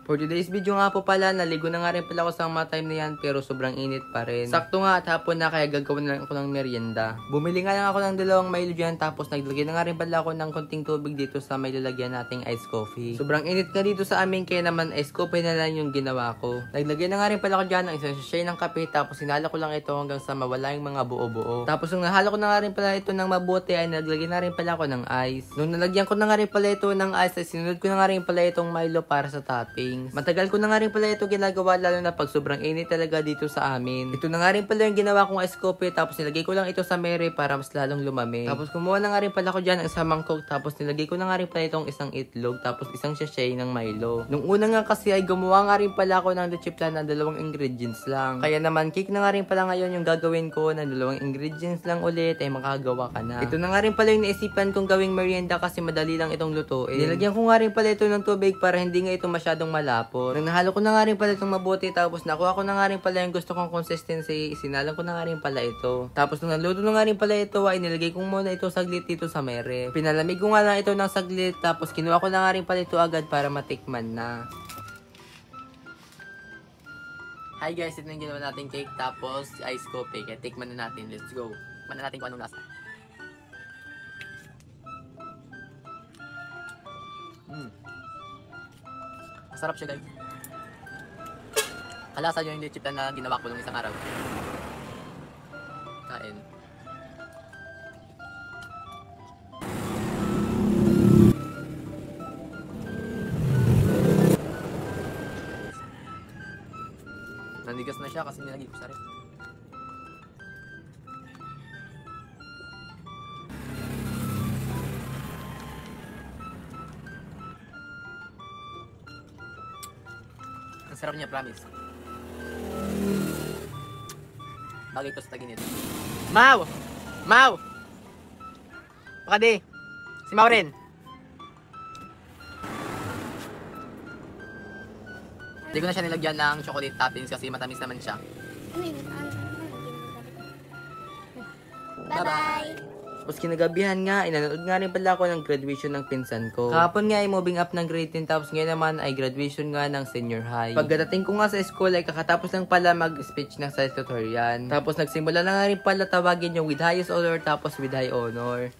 For today's video nga po pala, naligo na nga rin pala ako sa mga time na yan pero sobrang init pa rin. Sakto nga at hapon na kaya gagawin na lang ako ng merienda. Bumili nga lang ako ng 2 Milo dyan tapos naglagay na nga rin pala ako ng konting tubig dito sa may lalagyan nating iced coffee. Sobrang init nga dito sa amin kaya naman iced coffee na lang yung ginawa ko. Naglagay na nga rin pala ako dyan ng isang sachet ng kape tapos sinala ko lang ito hanggang sa mawala yung mga buo-buo. Tapos nung nahalo ko na nga rin pala ito ng mabuti ay naglagay na rin pala ako ng ice. Nung nalagyan ko na nga rin pala ito ng ice ay sinunod ko na nga rin pala itong Milo para sa toppings. Matagal ko na nga rin pala ito ginagawa lalo na pag sobrang init talaga dito sa amin. Ito na nga rin pala yung ginawa kong ice coffee tapos nilagay ko lang ito sa mere para mas lalong lumamig. Tapos kumuha na nga rin pala ko dyan ng isang mangkok tapos nilagay ko na nga rin pala itong isang itlog tapos isang sachet ng Milo. Nung una nga kasi ay gumawa nga rin pala ako ng leche flan na 2 ingredients lang. Kaya naman cake na nga rin pala ngayon yung gagawin ko na 2 ingredients lang ulit ay makagawa ka na. Ito na nga rin pala yung naisipan kong gawing merienda kasi madali lang itong lutuin. Nilagyan ko nga rin pala ito ng tubig para hindi nga ito masyadong malapot. Nang nahalo ko na nga rin pala itong mabuti tapos nakuha ko na nga rin pala yung gusto kong consistency, isinalang ko na nga rin pala ito. Tapos nung naluto na nga rin pala ito ay nilagay ko muna ito saglit dito sa mere. Pinalamig ko nga lang ito ng saglit tapos kinuha ko na nga rin pala ito agad para matikman na. Hi guys, ito yung ginawa natin cake tapos ice coffee. Kaya tikman na natin. Let's go. Tikman na natin kung anong lasa. Masarap siya guys. Kalasa yung leche flan na ginawa ko nung isang araw. Kain. Nanigas na siya kasi nilagay ko sa ref. Ang sarap niya, promise. Bagay ko sa taginit. Mau! Mau! Baka di. Si Mau rin. Hindi ko na siya nilagyan ng chocolate toppings kasi matamis naman siya. Bye-bye! Tapos kinagabihan nga, inanood nga rin pala ako ng graduation ng pinsan ko. Kahapon nga ay moving up ng grade 10 tapos ngayon naman ay graduation nga ng senior high. Pagdating ko nga sa school ay kakatapos lang pala mag-speech ng salutatorian. Tapos nagsimula na nga rin pala tawagin yung with highest honor tapos with high honor.